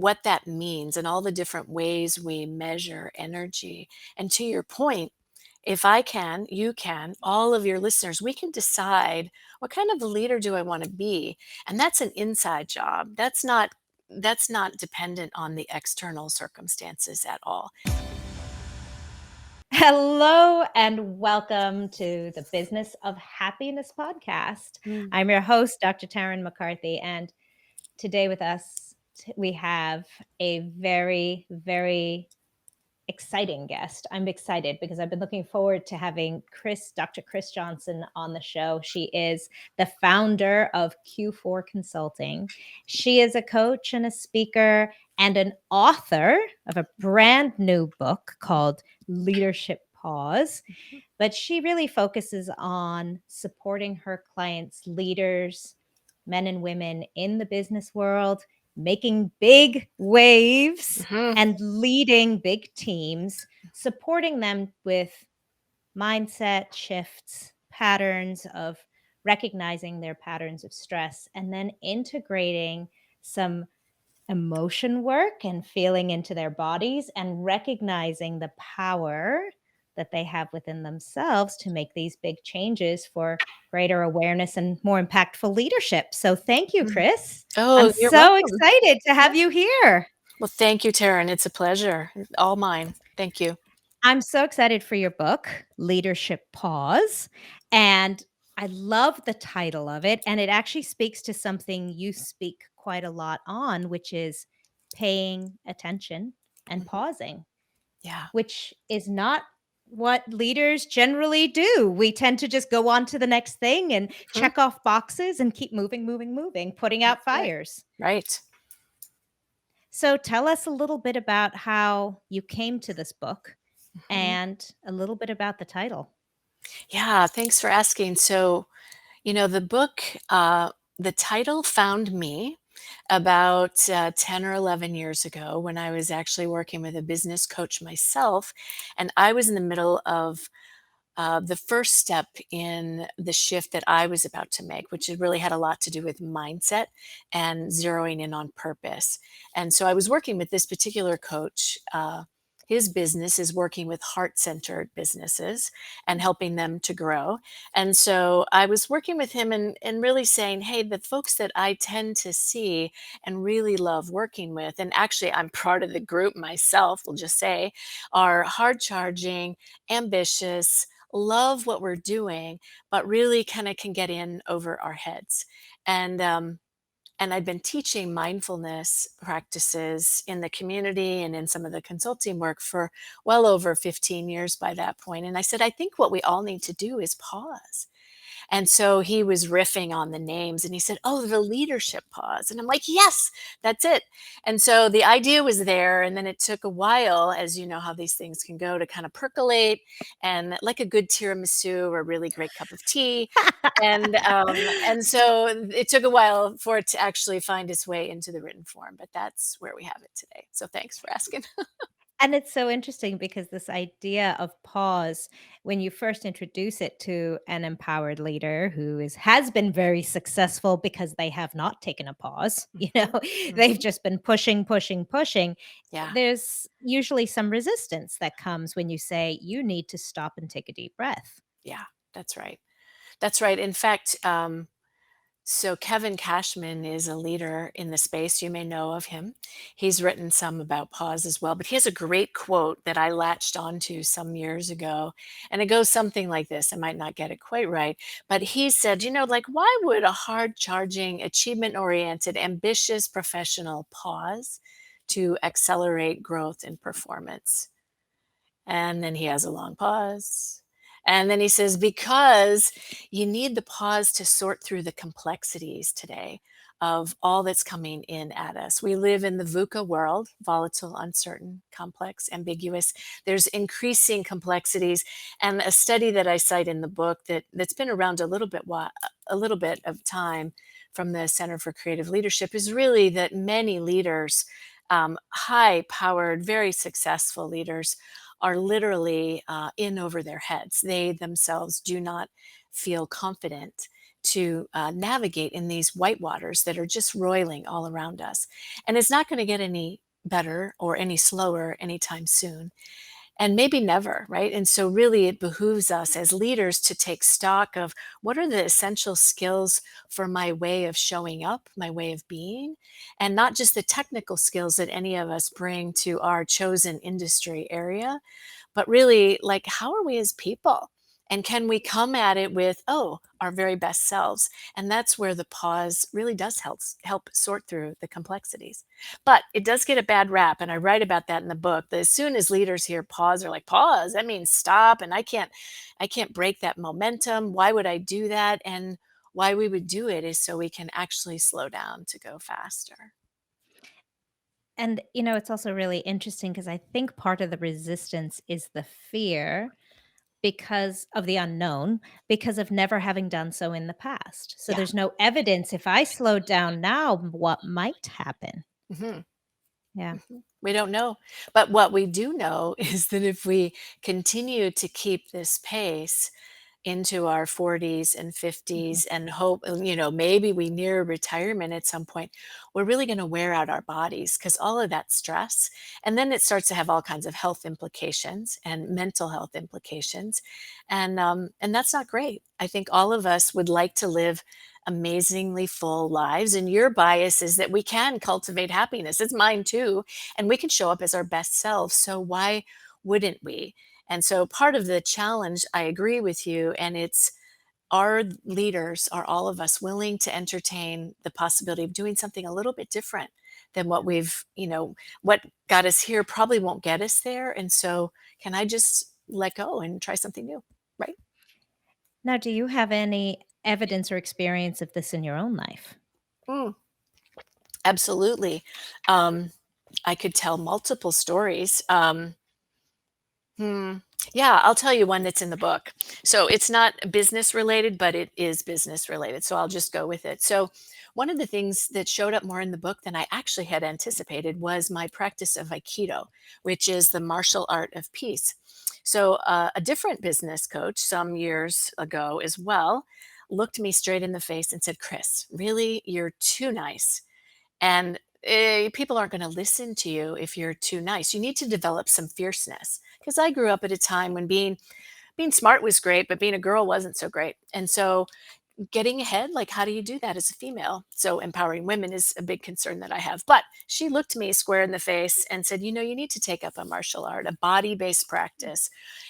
what that means and all the different ways we measure energy. And to your point, if I can, you can, all of your listeners, we can decide what kind of a leader do I want to be? And that's an inside job. That's not dependent on the external circumstances at all. Hello and welcome to the Business of Happiness podcast. Mm. I'm your host, Dr. Tarryn MacCarthy, and today with us we have a very, very exciting guest. I'm excited because I've been looking forward to having Dr. Chris Johnson on the show. She is the founder of Q4 Consulting. She is a coach and a speaker and an author of a brand new book called Leadership Pause. But she really focuses on supporting her clients, leaders, men and women in the business world, making big waves Mhm. and leading big teams, supporting them with mindset shifts, patterns of recognizing their patterns of stress, and then integrating some emotion work and feeling into their bodies and recognizing the power that they have within themselves to make these big changes for greater awareness and more impactful leadership. So thank you, Mhm. Chris. I'm Oh, you're so welcome. excited to have you here. Well, thank you, Taryn. It's a pleasure. All mine. Thank you. I'm so excited for your book, Leadership Pause. And I love the title of it. And it actually speaks to something you speak quite a lot on, which is paying attention and Mhm. pausing, Yeah. which is not what leaders generally do. We tend to just go on to the next thing and Mhm. check off boxes and keep moving, moving, moving, putting out That's right. fires. Right. So tell us a little bit about how you came to this book Mhm. and a little bit about the title. Yeah, thanks for asking. So, the book, the title found me about 10 or 11 years ago when I was actually working with a business coach myself. And I was in the middle of the first step in the shift that I was about to make, which it really had a lot to do with mindset and zeroing in on purpose. And so I was working with this particular coach. His business is working with heart centered businesses and helping them to grow. And so I was working with him and really saying, hey, the folks that I tend to see and really love working with, and actually I'm part of the group myself, we'll just say, are hard charging, ambitious, love what we're doing, but really kind of can get in over our heads. And I've been teaching mindfulness practices in the community and in some of the consulting work for well over 15 years by that point. And I said, I think what we all need to do is pause. And so he was riffing on the names and he said, oh, the leadership pause. And I'm like, yes, that's it. And so the idea was there. And then it took a while, as you know how these things can go, to kind of percolate, and like a good tiramisu or a really great cup of tea. And so it took a while for it to actually find its way into the written form, but that's where we have it today. So thanks for asking. And it's so interesting because this idea of pause, when you first introduce it to an empowered leader who has been very successful because they have not taken a pause, Mhm, they've mhm. just been pushing, pushing, pushing. Yeah, There's usually some resistance that comes when you say you need to stop and take a deep breath. yeah, that's right. That's right. In fact, so Kevin Cashman is a leader in the space. You may know of him. He's written some about pause as well, but he has a great quote that I latched onto some years ago. And it goes something like this. I might not get it quite right, but he said, like, why would a hard charging, achievement oriented, ambitious professional pause to accelerate growth and performance? And then he has a long pause. And then he says, because you need the pause to sort through the complexities today of all that's coming in at us. We live in the VUCA world: volatile, uncertain, complex, ambiguous. There's increasing complexities. And a study that I cite in the book that's been around a little bit of time from the Center for Creative Leadership is really that many leaders, high powered, very successful leaders, are literally in over their heads. They themselves do not feel confident to navigate in these white waters that are just roiling all around us. And it's not going to get any better or any slower anytime soon, and maybe never, right? And so, really, it behooves us as leaders to take stock of what are the essential skills for my way of showing up, my way of being, and not just the technical skills that any of us bring to our chosen industry area, but really, like, how are we as people? And can we come at it with, oh, our very best selves? And that's where the pause really does help sort through the complexities. But it does get a bad rap, and I write about that in the book. That as soon as leaders hear pause, they're like, pause, that means stop, and I can't break that momentum. Why would I do that? And why we would do it is so we can actually slow down to go faster. And, it's also really interesting because I think part of the resistance is the fear because of the unknown, because of never having done so in the past. So Yeah. there's no evidence if I slow down now, what might happen. Mhm. Yeah. Mhm. We don't know. But what we do know is that if we continue to keep this pace into our 40s and Mhm. 50s and hope, maybe we near retirement at some point, we're really going to wear out our bodies because all of that stress. And then it starts to have all kinds of health implications and mental health implications. And that's not great. I think all of us would like to live amazingly full lives. And your bias is that we can cultivate happiness. It's mine too. And we can show up as our best selves. So why wouldn't we? And so part of the challenge, I agree with you, and it's, our leaders, are all of us willing to entertain the possibility of doing something a little bit different than what got us here probably won't get us there. And so, can I just let go and try something new? Right? Now, do you have any evidence or experience of this in your own life? Mm, absolutely. Um, I could tell multiple stories. Hmm. Yeah, I'll tell you one that's in the book. So it's not business related, but it is business related. So I'll just go with it. So one of the things that showed up more in the book than I actually had anticipated was my practice of Aikido, which is the martial art of peace. So a different business coach some years ago as well looked me straight in the face and said, Chris, really, you're too nice. And people aren't going to listen to you if you're too nice. You need to develop some fierceness. Because I grew up at a time when being smart was great, but being a girl wasn't so great. And so getting ahead, like, how do you do that as a female? So empowering women is a big concern that I have. But she looked me square in the face and said, you need to take up a martial art, a body-based practice.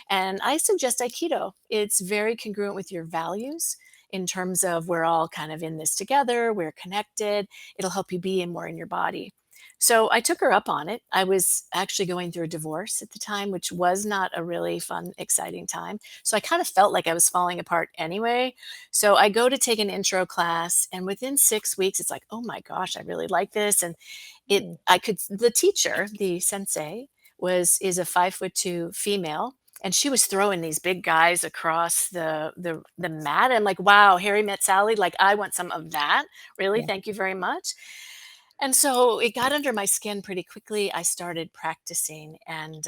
And I suggest Aikido. It's very congruent with your values in terms of we're all kind of in this together, we're connected. It'll help you be more in your body. So I took her up on it. I was actually going through a divorce at the time, which was not a really fun, exciting time. So I kind of felt like I was falling apart anyway. So I go to take an intro class, and within 6 weeks, it's like, oh my gosh, I really like this. And Mm. the teacher, the sensei, is a 5'2" female. And she was throwing these big guys across the mat. I'm like, wow, Harry met Sally. Like, I want some of that. Really, Yeah. thank you very much. And so it got under my skin pretty quickly. I started practicing, and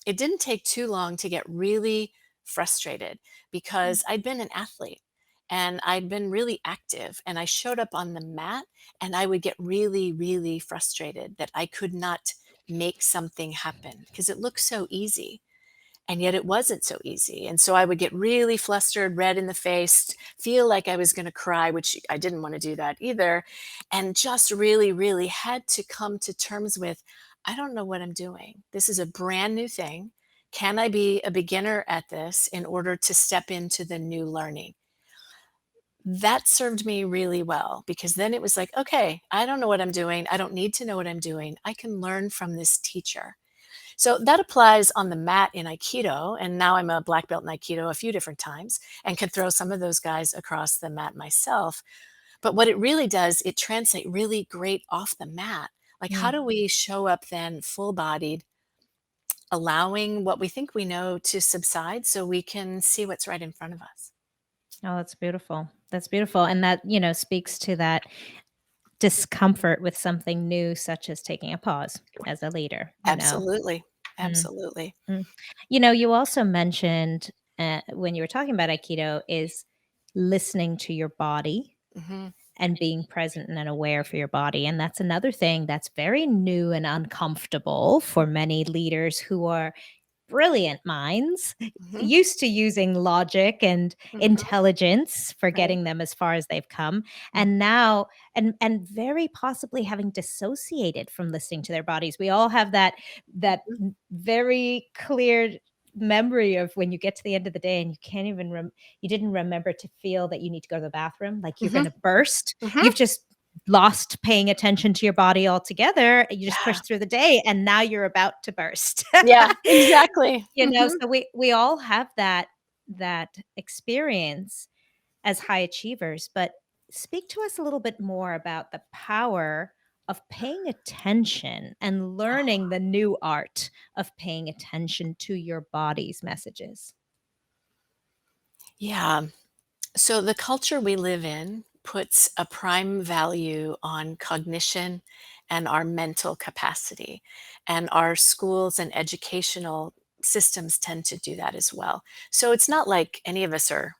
it didn't take too long to get really frustrated Mm. because I'd been an athlete and I'd been really active, and I showed up on the mat and I would get really, really frustrated that I could not make something happen because it looked so easy. And yet it wasn't so easy. And so I would get really flustered, red in the face, feel like I was going to cry, which I didn't want to do that either. And just really, really had to come to terms with, I don't know what I'm doing. This is a brand new thing. Can I be a beginner at this in order to step into the new learning? That served me really well because then it was like, okay, I don't know what I'm doing. I don't need to know what I'm doing. I can learn from this teacher. So that applies on the mat in Aikido. And now I'm a black belt in Aikido a few different times and can throw some of those guys across the mat myself. But what it really does, it translates really great off the mat. Like, how Mm. do we show up then full bodied, allowing what we think we know to subside so we can see what's right in front of us? Oh, that's beautiful. That's beautiful. And that, speaks to that discomfort with something new, such as taking a pause as a leader. Absolutely. Mm, Absolutely. mm. You also mentioned when you were talking about Aikido is listening to your body Mhm. and being present and aware for your body. And that's another thing that's very new and uncomfortable for many leaders who are brilliant minds, Mhm. used to using logic and Mhm. intelligence for Right. getting them as far as they've come, Mhm. and now and very possibly having dissociated from listening to their bodies. We all have that Mhm. very clear memory of when you get to the end of the day and you can't even you didn't remember to feel that you need to go to the bathroom, like you're going Mhm. to burst. Mhm. You've just lost paying attention to your body altogether. You just Yeah. push through the day and now you're about to burst. Yeah, exactly. So we all have that experience as high achievers, but speak to us a little bit more about the power of paying attention and learning the new art of paying attention to your body's messages. Yeah. So the culture we live in puts a prime value on cognition and our mental capacity. And our schools and educational systems tend to do that as well. So it's not like any of us are,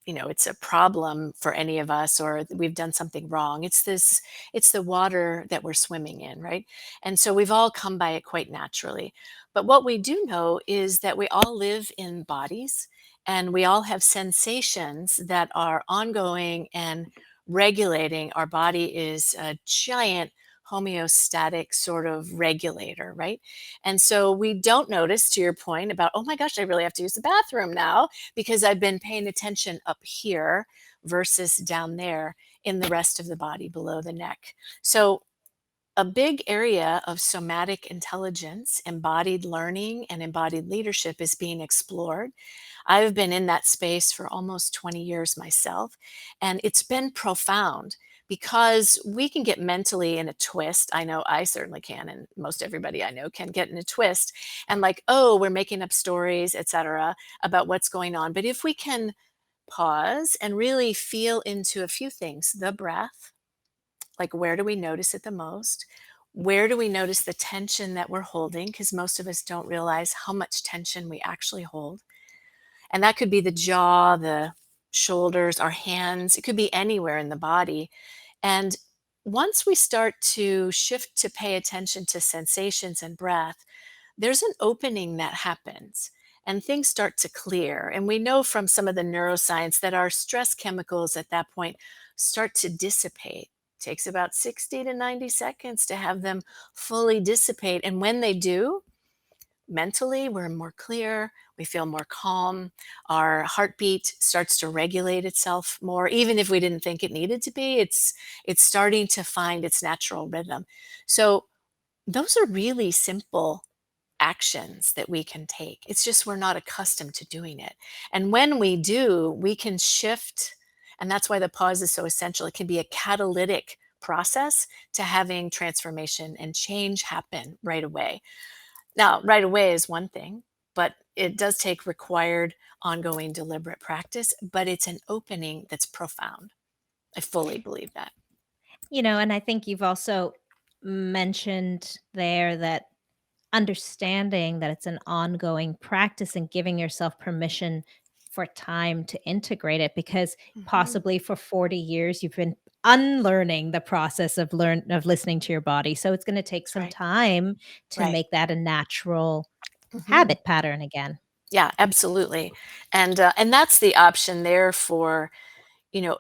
it's a problem for any of us or we've done something wrong. It's the water that we're swimming in, right? And so we've all come by it quite naturally. But what we do know is that we all live in bodies and we all have sensations that are ongoing and regulating. Our body is a giant homeostatic sort of regulator, right? And so we don't notice, to your point about, oh my gosh, I really have to use the bathroom now because I've been paying attention up here versus down there in the rest of the body below the neck. So a big area of somatic intelligence, embodied learning, and embodied leadership is being explored. I've been in that space for almost 20 years myself, and it's been profound because we can get mentally in a twist. I know I certainly can, and most everybody I know can get in a twist and like, oh, we're making up stories, etc., about what's going on. But if we can pause and really feel into a few things, the breath, like where do we notice it the most? Where do we notice the tension that we're holding? Because most of us don't realize how much tension we actually hold. And that could be the jaw, the shoulders, our hands. It could be anywhere in the body. And once we start to shift to pay attention to sensations and breath, there's an opening that happens and things start to clear. And we know from some of the neuroscience that our stress chemicals at that point start to dissipate. It takes about 60 to 90 seconds to have them fully dissipate. And when they do, mentally we're more clear, we feel more calm, our heartbeat starts to regulate itself more even if we didn't think it needed to be. It's starting to find its natural rhythm. So those are really simple actions that we can take. It's just we're not accustomed to doing it. And when we do, we can shift. And that's why the pause is so essential. It can be a catalytic process to having transformation and change happen right away. Now, right away is one thing, but it does take required ongoing deliberate practice, but it's an opening that's profound. I fully believe that. And I think you've also mentioned there that understanding that it's an ongoing practice and giving yourself permission for time to integrate it, because Mhm. possibly for 40 years you've been unlearning the process of listening to your body. So it's going to take That's some right. time to Right. make that a natural Mhm. habit pattern again. Yeah, absolutely. And that's the option there for, you know,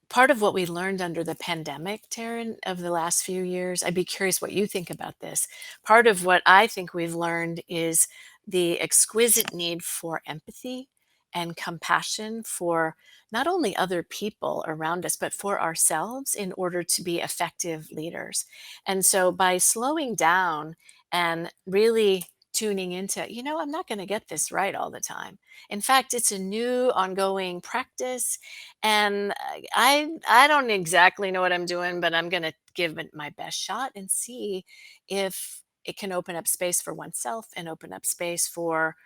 part of what we learned under the pandemic, Taryn, of the last few years. I'd be curious what you think about this. Part of what I think we've learned is the exquisite need for empathy and compassion for not only other people around us, but for ourselves in order to be effective leaders. And so by slowing down and really tuning into, I'm not going to get this right all the time. In fact, it's a new ongoing practice and I don't exactly know what I'm doing, but I'm gonna give it my best shot and see if it can open up space for oneself and open up space for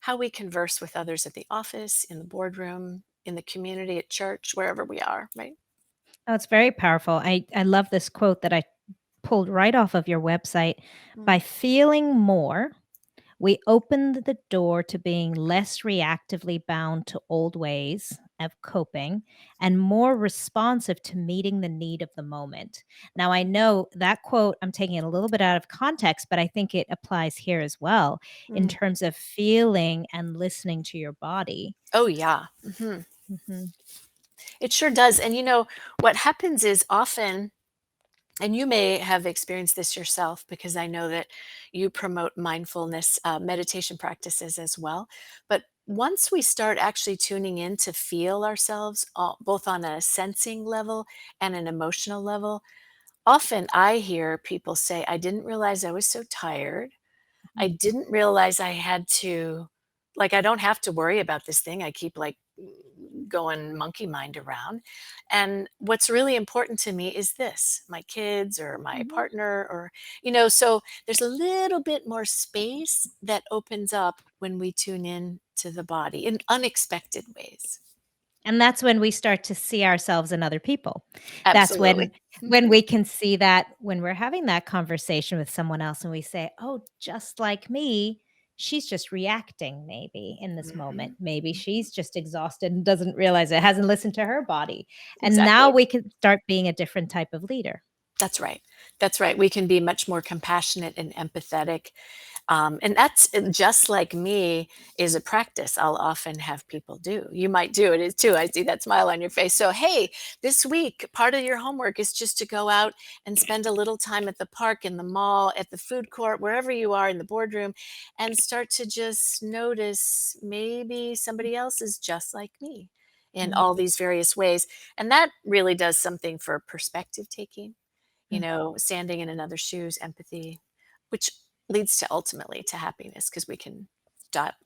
how we converse with others at the office, in the boardroom, in the community, at church, wherever we are, right? Oh, it's very powerful. I love this quote that I pulled right off of your website. Mm. By feeling more, we opened the door to being less reactively bound to old ways of coping and more responsive to meeting the need of the moment. Now, I know that quote, I'm taking it a little bit out of context, but I think it applies here as well in Mm. terms of feeling and listening to your body. Oh, yeah. Mhm, It sure does. And what happens is often, and you may have experienced this yourself because I know that you promote mindfulness meditation practices as well. But once we start actually tuning in to feel ourselves, both on a sensing level and an emotional level, often I hear people say, I didn't realize I was so tired. I mhm, didn't realize I had to, like, I don't have to worry about this thing. I keep like going monkey mind around. And what's really important to me is this, my kids or my mhm. partner, or, so there's a little bit more space that opens up when we tune in to the body in unexpected ways. And that's when we start to see ourselves in other people. That's Absolutely. when we can see that when we're having that conversation with someone else and we say, "Oh, just like me, she's just reacting maybe in this moment. Mhm. Maybe she's just exhausted and doesn't realize it, hasn't listened to her body." And now Exactly. we can start being a different type of leader. That's right. That's right. We can be much more compassionate and empathetic. And that's just like me is a practice I'll often have people do. You might do it too. I see that smile on your face. So, hey, this week, part of your homework is just to go out and spend a little time at the park, in the mall, at the food court, wherever you are in the boardroom, and start to just notice maybe somebody else is just like me in Mhm, all these various ways. And that really does something for perspective taking, mm. standing in another's shoes, empathy, which leads to ultimately to happiness because we can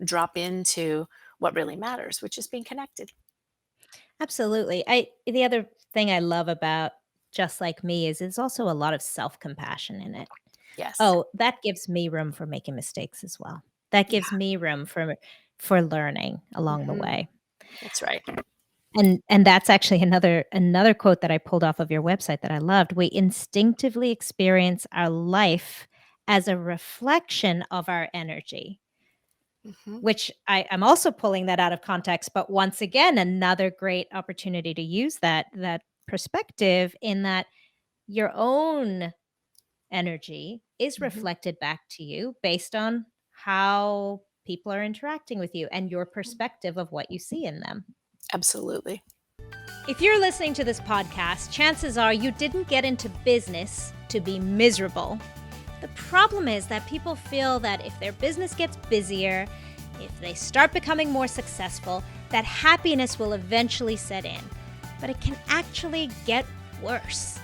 drop into what really matters, which is being connected. Absolutely. I The other thing I love about Just Like Me is there's also a lot of self-compassion in it. Yes. Oh, that gives me room for making mistakes as well. That gives Yeah. me room for learning along the Hmm. way. That's right. And that's actually another quote that I pulled off of your website that I loved. We instinctively experience our life as a reflection of our energy, Hmm. which I'm also pulling that out of context, but once again, another great opportunity to use that perspective in that your own energy is Hmm. reflected back to you based on how people are interacting with you and your perspective of what you see in them. Absolutely. If you're listening to this podcast, chances are you didn't get into business to be miserable. The problem is that people feel that if their business gets busier, if they start becoming more successful, that happiness will eventually set in. But it can actually get worse.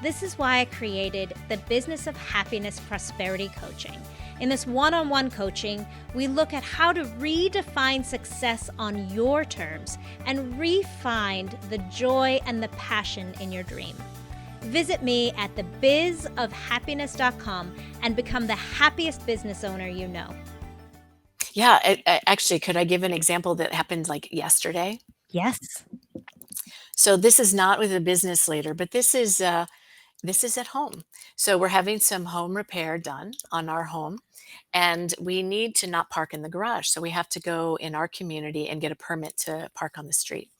This is why I created the Business of Happiness Prosperity Coaching. In this one-on-one coaching, we look at how to redefine success on your terms and re-find the joy and the passion in your dream. Visit me at thebizofhappiness.com and become the happiest business owner you know. Yeah. Actually, could I give an example that happened like yesterday? Yes. So this is not with a business leader, but this is at home. So we're having some home repair done on our home, and we need to not park in the garage. So we have to go in our community and get a permit to park on the street.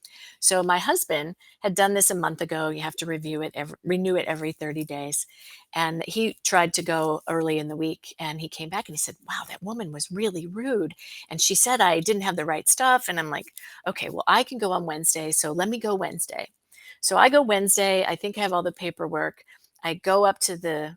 So my husband had done this a month ago. You have to renew it every 30 days. And he tried to go early in the week, and he came back and he said, "Wow, that woman was really rude. And she said I didn't have the right stuff." And I'm like, "Okay, well, I can go on Wednesday. So let me go Wednesday." So I go Wednesday. I think I have all the paperwork. I go up to the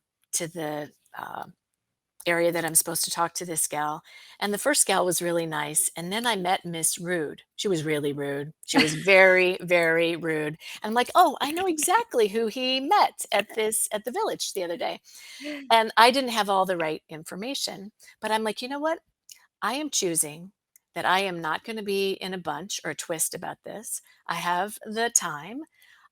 area that I'm supposed to talk to this gal. And the first gal was really nice. And then I met Miss Rude. She was really rude. She was very, very rude. And I'm like, oh, I know exactly who he met at the village the other day. And I didn't have all the right information. But I'm like, you know what? I am choosing that I am not going to be in a bunch or a twist about this. I have the time.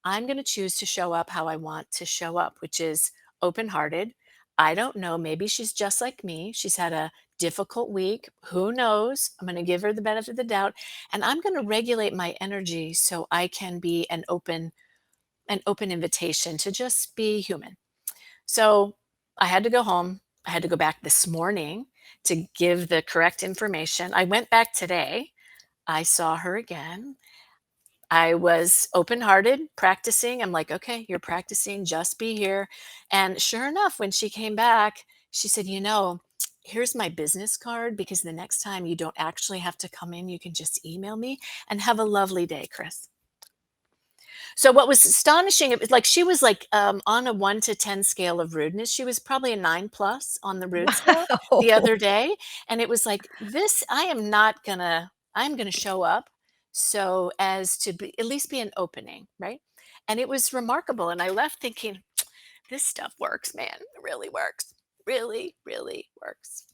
I'm going to choose to show up how I want to show up, which is open hearted. I don't know. Maybe she's just like me. She's had a difficult week. Who knows? I'm going to give her the benefit of the doubt. And I'm going to regulate my energy so I can be an open invitation to just be human. So I had to go home. I had to go back this morning to give the correct information. I went back today. I saw her again. I was open-hearted, practicing. I'm like, "Okay, you're practicing, just be here." And sure enough, when she came back, she said, here's my business card because the next time you don't actually have to come in, you can just email me, and have a lovely day, Chris." So what was astonishing, it was like she was like, on a 1 to 10 scale of rudeness, she was probably a 9 plus on the rude scale the Wow. other day, and it was like, "This I'm gonna show up so as to be at least be an opening," right? And it was remarkable, and I left thinking, "This stuff works, man. It really works. Really, really works."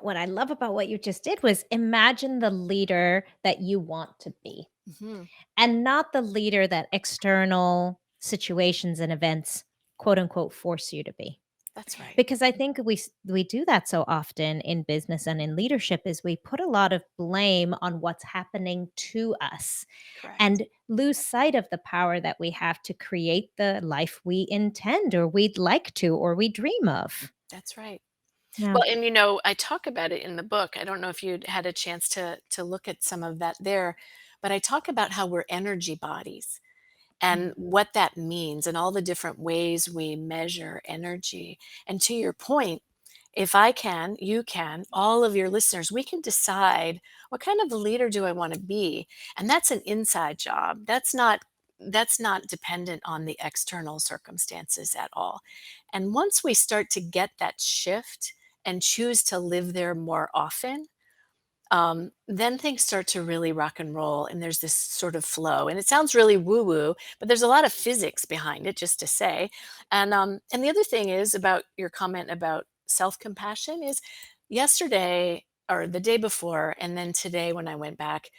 What I love about what you just did was imagine the leader that you want to be, Mhm. and not the leader that external situations and events, quote unquote, force you to be. That's right. Because I think we do that so often in business and in leadership is we put a lot of blame on what's happening to us Correct. and lose sight of the power that we have to create the life we intend or we'd like to or we dream of. That's right. Yeah. Well, and I talk about it in the book. I don't know if you'd had a chance to look at some of that there, but I talk about how we're energy bodies and Mm. what that means and all the different ways we measure energy. And to your point, if I can, you can, all of your listeners, we can decide what kind of a leader do I want to be? And that's an inside job. That's not dependent on the external circumstances at all. And once we start to get that shift and choose to live there more often, then things start to really rock and roll, and there's this sort of flow. And it sounds really woo woo, but there's a lot of physics behind it, just to say. And the other thing is about your comment about self compassion is yesterday or the day before, and then today when I went back,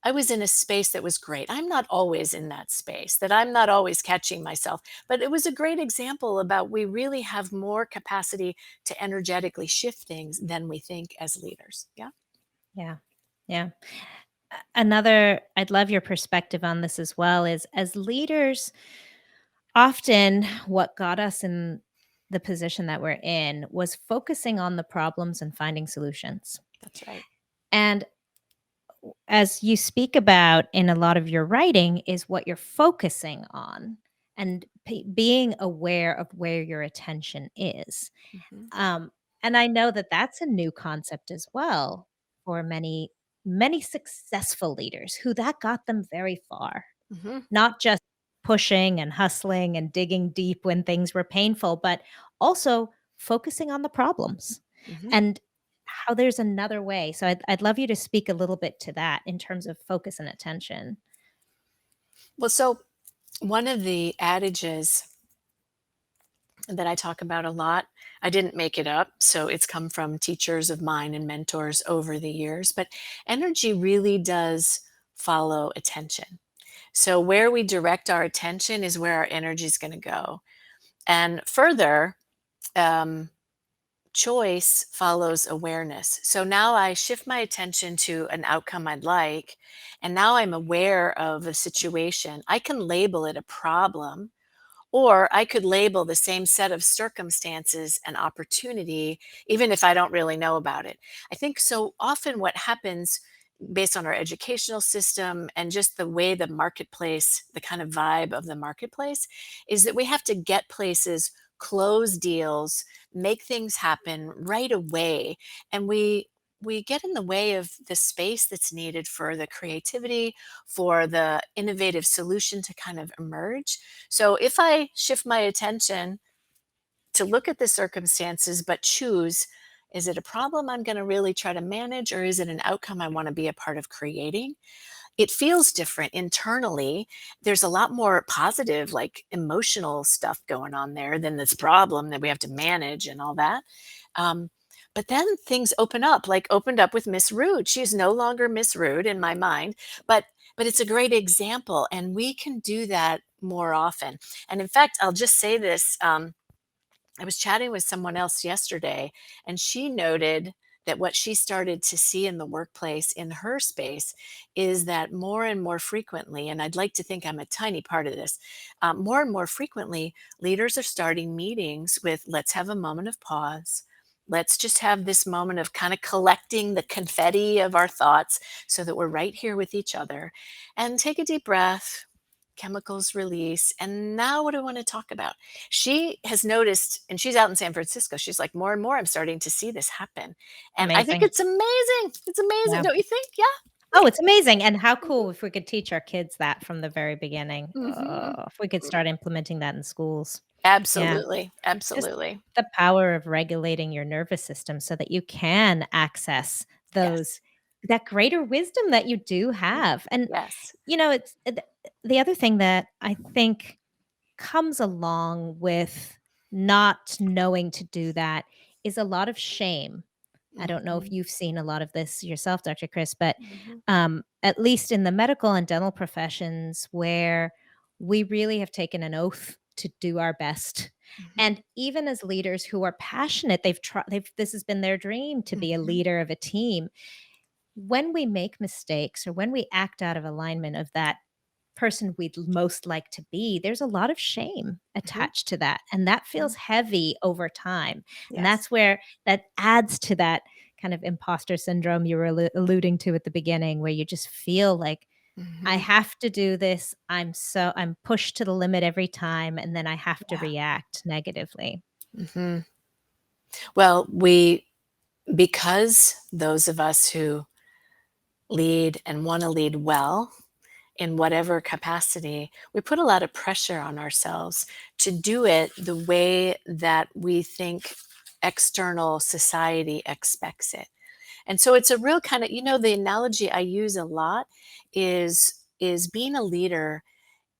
I was in a space that was great. I'm not always in that space, that I'm not always catching myself, but it was a great example about we really have more capacity to energetically shift things than we think as leaders. Yeah. Yeah. Yeah. Another, I'd love your perspective on this as well, is as leaders, often what got us in the position that we're in was focusing on the problems and finding solutions. That's right. And as you speak about in a lot of your writing, is what you're focusing on and being aware of where your attention is. Mhm. Um, and I know that that's a new concept as well for many, many successful leaders who that got them very far. Mhm. Not just pushing and hustling and digging deep when things were painful, but also focusing on the problems Mhm. and how there's another way. So I'd love you to speak a little bit to that in terms of focus and attention. Well, so one of the adages that I talk about a lot, I didn't make it up, so it's come from teachers of mine and mentors over the years, but energy really does follow attention. So where we direct our attention is where our energy is going to go. And further, um, choice follows awareness. So now I shift my attention to an outcome I'd like, and now I'm aware of a situation. I can label it a problem, or I could label the same set of circumstances an opportunity, even if I don't really know about it. I think so often what happens based on our educational system and just the way the marketplace, the kind of vibe of the marketplace, is that we have to get places, close deals, make things happen right away. And we get in the way of the space that's needed for the creativity, for the innovative solution to kind of emerge. So if I shift my attention to look at the circumstances, but choose, is it a problem I'm going to really try to manage, or is it an outcome I want to be a part of creating? It feels different internally. There's a lot more positive, like emotional stuff going on there than this problem that we have to manage and all that. Um, but then things open up, like opened up with Miss Rude. She is no longer Miss Rude in my mind, but it's a great example, and we can do that more often. And in fact, I'll just say this. I was chatting with someone else yesterday, and she noted that what she started to see in the workplace in her space is that more and more frequently, and I'd like to think I'm a tiny part of this, more and more frequently, leaders are starting meetings with let's have a moment of pause. let's just have this moment of kind of collecting the confetti of our thoughts so that we're right here with each other, and take a deep breath, chemicals release. And now what do I want to talk about? She has noticed, and she's out in San Francisco. She's like, more and more, I'm starting to see this happen. And I think Amazing. it's amazing. It's amazing. Yeah. Don't you think? Yeah. Oh, it's amazing, and how cool if we could teach our kids that from the very beginning. Mm-hmm. If we could start implementing that in schools. Yeah. Absolutely. Just Absolutely. the power of regulating your nervous system so that you can access those Yes. that greater wisdom that you do have. And, Yes. it's the other thing that I think comes along with not knowing to do that is a lot of shame. I don't know if Mhm, you've seen a lot of this yourself, Dr. Chris, but mhm, at least in the medical and dental professions where we really have taken an oath to do our best. mhm, And even as leaders who are passionate, they've tried, this has been their dream to be a mhm, leader of a team. When we make mistakes or when we act out of alignment of that person we'd most like to be, there's a lot of shame mhm, attached to that. And that feels mhm. heavy over time. And Yes. that's where that adds to that kind of imposter syndrome you were alluding to at the beginning, where you just feel like, I Mhm. have to do this. I'm pushed to the limit every time. And then I have to Yeah. react negatively. Mhm. Well, we because those of us who lead and wanna lead well in whatever capacity, we put a lot of pressure on ourselves to do it the way that we think external society expects it. And so it's a real kind of, the analogy I use a lot is being a leader.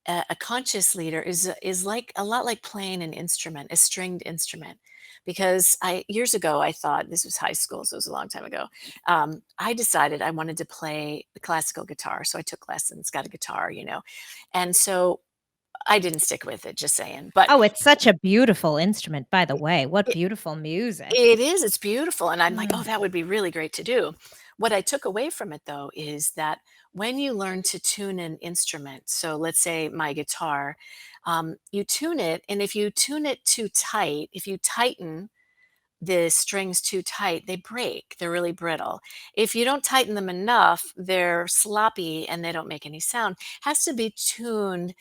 A conscious leader is like a lot like playing an instrument, a stringed instrument. Because I years ago I thought, this was high school, so it was a long time ago. I decided I wanted to play the classical guitar, so I took lessons, got a guitar. And so I didn't stick with it, just saying. But Oh, it's such a beautiful instrument, by the way. What beautiful music. it is, it's beautiful, and I'm like, "Oh, Mm. that would be really great to do." What I took away from it, though, is that when you learn to tune an instrument, so let's say my guitar, you tune it, and if you tune it too tight, if you tighten the strings too tight, they break, they're really brittle. If you don't tighten them enough, they're sloppy and they don't make any sound. Has to be tuned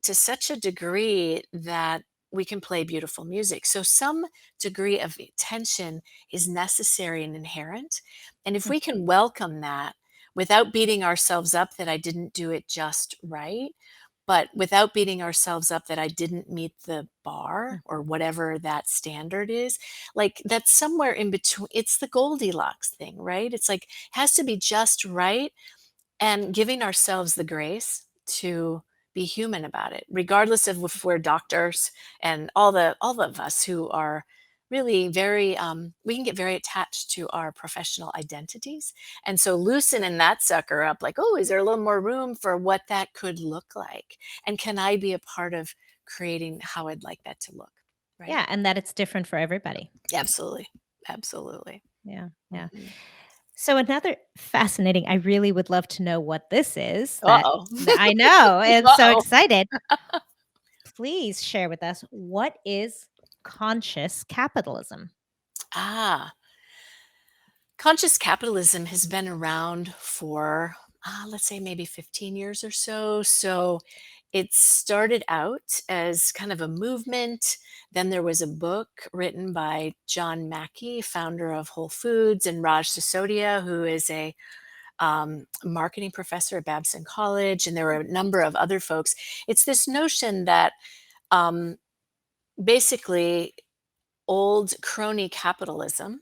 to such a degree that we can play beautiful music. So some degree of tension is necessary and inherent. And if we can welcome that without beating ourselves up that I didn't do it just right, but without beating ourselves up that I didn't meet the bar or whatever that standard is, like that's somewhere in between. It's the Goldilocks thing, right? It's like has to be just right, and giving ourselves the grace to be human about it, regardless of if we're doctors and all of us who are really very we can get very attached to our professional identities. And so loosening that sucker up, like, oh, is there a little more room for what that could look like, and can I be a part of creating how I'd like that to look, right? Yeah, and that it's different for everybody. Absolutely. Absolutely. Yeah, yeah. Mhm. So another fascinating, I really would love to know what this is Uh-oh. that I know, I'm so Uh-oh. excited. Please share with us, what is conscious capitalism? Ah, conscious capitalism has been around for, let's say, maybe 15 years or so. So it started out as kind of a movement. Then there was a book written by John Mackey, founder of Whole Foods, and Raj Sisodia, who is a marketing professor at Babson College. And there were a number of other folks. It's this notion that um, basically old crony capitalism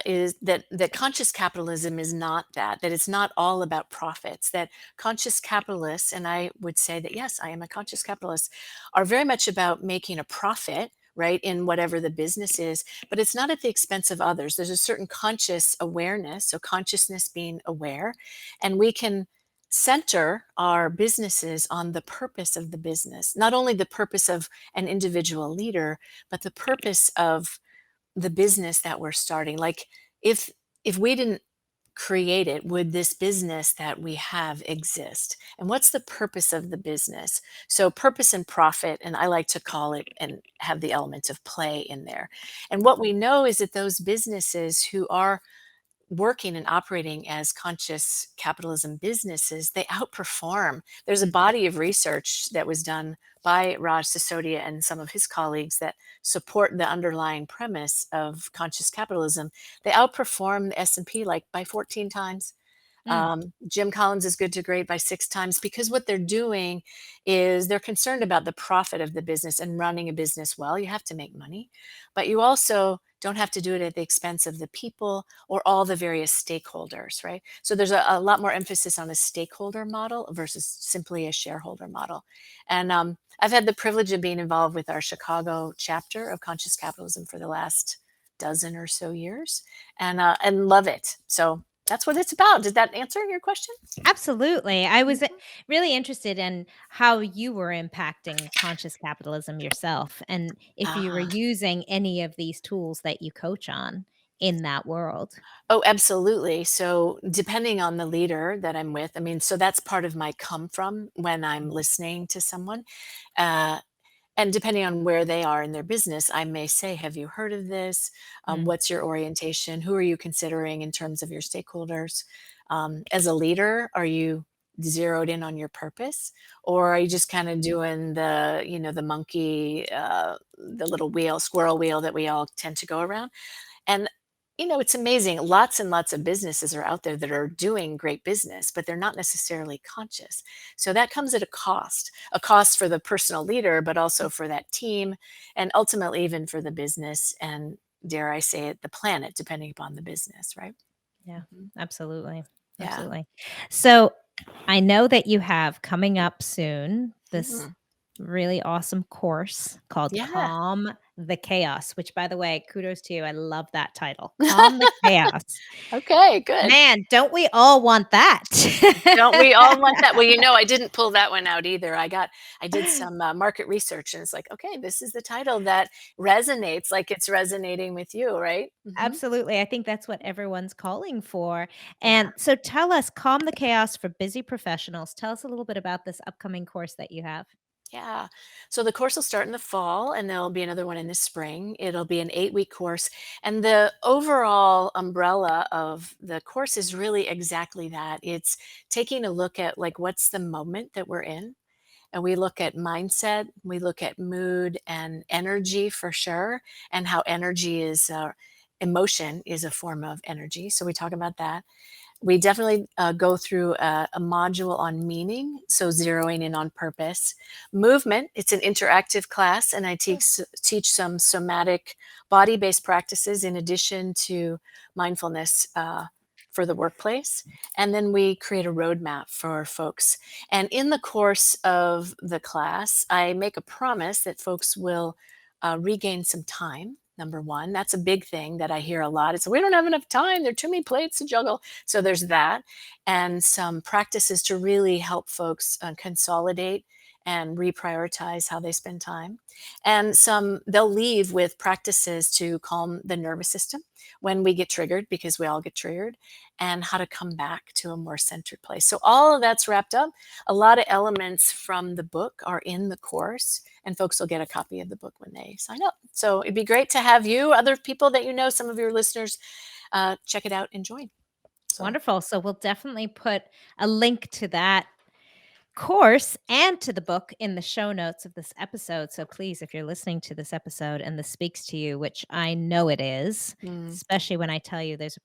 is that conscious capitalism is not that it's not all about profits, that conscious capitalists, and I would say that yes, I am a conscious capitalist, are very much about making a profit, right, in whatever the business is, but it's not at the expense of others. There's a certain conscious awareness, so consciousness being aware, and we can center our businesses on the purpose of the business, not only the purpose of an individual leader, but the purpose of the business that we're starting. Like if we didn't create it? Would this business that we have exist? And what's the purpose of the business? So, purpose and profit, and I like to call it and have the element of play in there. And what we know is that those businesses who are working and operating as conscious capitalism businesses, they outperform. There's a Mm, body of research that was done by Raj Sisodia and some of his colleagues that support the underlying premise of conscious capitalism. They outperform the S&P like by 14 times. mm, Jim Collins is good to great by 6 times, because what they're doing is they're concerned about the profit of the business and running a business well. You have to make money, but you also don't have to do it at the expense of the people or all the various stakeholders, right? So there's a lot more emphasis on a stakeholder model versus simply a shareholder model. And I've had the privilege of being involved with our Chicago chapter of conscious capitalism for the last dozen or so years, and love it. So that's what it's about. Did that answer your question? absolutely. I was Mhm. really interested in how you were impacting conscious capitalism yourself and if you were Ah. using any of these tools that you coach on in that world. Oh, absolutely. So, depending on the leader that I'm with, I mean, so that's part of my come from when I'm listening to someone. Uh, and depending on where they are in their business, I may say, have you heard of this? Mm, What's your orientation? Who are you considering in terms of your stakeholders? As a leader, are you zeroed in on your purpose, or are you just kind of doing the monkey, the little wheel, squirrel wheel that we all tend to go around? And, it's amazing. Lots and lots of businesses are out there that are doing great business, but they're not necessarily conscious. So that comes at a cost for the personal leader, but also for that team, and ultimately even for the business and, dare I say it, the planet, depending upon the business, right? yeah, Mhm. absolutely. Yeah. Absolutely. So I know that you have coming up soon this Mhm. really awesome course called Yeah. Calm the Chaos, which, by the way, kudos to you. I love that title. Calm the Chaos. Okay, good. Man, don't we all want that? Don't we all want that? Well, I didn't pull that one out either. I did some market research, and it's like, okay, this is the title that resonates, like it's resonating with you, right? Absolutely. I think that's what everyone's calling for. Yeah. And so tell us, Calm the Chaos for Busy Professionals. Tell us a little bit about this upcoming course that you have. Yeah. So the course will start in the fall, and there'll be another one in the spring. It'll be an 8-week course. And the overall umbrella of the course is really exactly that. It's taking a look at, like, what's the moment that we're in. And we look at mindset, we look at mood and energy for sure, and how energy is, emotion is a form of energy. So we talk about that. We definitely go through a module on meaning, so zeroing in on purpose. Movement, it's an interactive class, and I teach some somatic body based practices in addition to mindfulness for the workplace. And then we create a roadmap for folks. And in the course of the class, I make a promise that folks will regain some time. Number one, that's a big thing that I hear a lot. It's we don't have enough time. There are too many plates to juggle. So there's that, and some practices to really help folks consolidate and reprioritize how they spend time. And they'll leave with practices to calm the nervous system when we get triggered, because we all get triggered, and how to come back to a more centered place. So all of that's wrapped up. A lot of elements from the book are in the course, and folks will get a copy of the book when they sign up. So it'd be great to have you, other people that some of your listeners, check it out and join. So, Wonderful. So we'll definitely put a link to that course and to the book in the show notes of this episode. So please, if you're listening to this episode and this speaks to you, which I know it is, mm, especially when I tell you there's a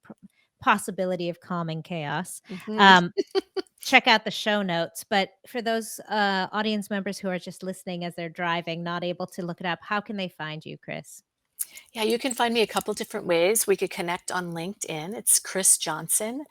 possibility of calming chaos, mhm. um, check out the show notes. But for those audience members who are just listening as they're driving, not able to look it up, how can they find you, Chris? Yeah, you can find me a couple different ways. We could connect on LinkedIn. It's Chris Johnson,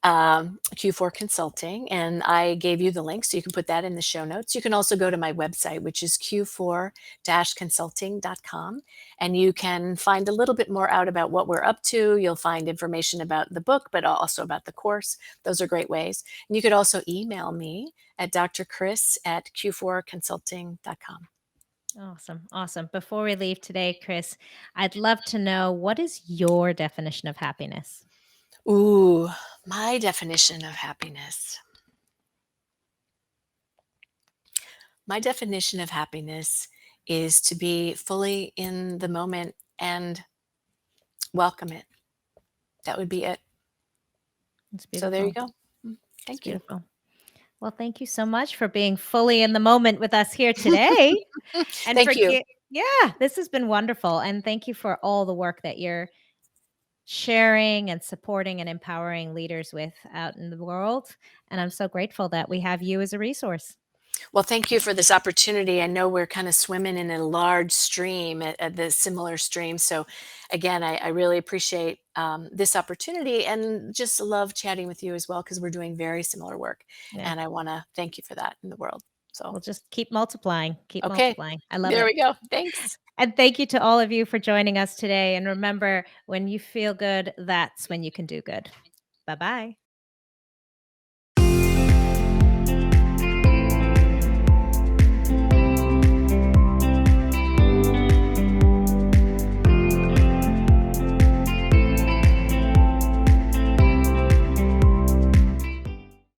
Q4 Consulting, and I gave you the link, so you can put that in the show notes. You can also go to my website, which is q4-consulting.com, and you can find a little bit more out about what we're up to. You'll find information about the book, but also about the course. Those are great ways. And you could also email me at drchris@q4consulting.com. Awesome. Awesome. Before we leave today, Chris, I'd love to know what is your definition of happiness? Ooh, my definition of happiness. My definition of happiness is to be fully in the moment and welcome it. That would be it. It's So there you beautiful. go. It's Thank you. beautiful. Well, thank you so much for being fully in the moment with us here today and Thank you. yeah, this has been wonderful. And thank you for all the work that you're sharing and supporting and empowering leaders with out in the world. And I'm so grateful that we have you as a resource. Well, thank you for this opportunity. I know we're kind of swimming in a large stream, at the similar stream. So, again, I really appreciate this opportunity and just love chatting with you as well because we're doing very similar work. Yeah. And I want to thank you for that in the world. So, We'll just keep multiplying. Keep okay, multiplying. I love there it. we go. Thanks. And thank you to all of you for joining us today. And remember, when you feel good, that's when you can do good. Bye bye.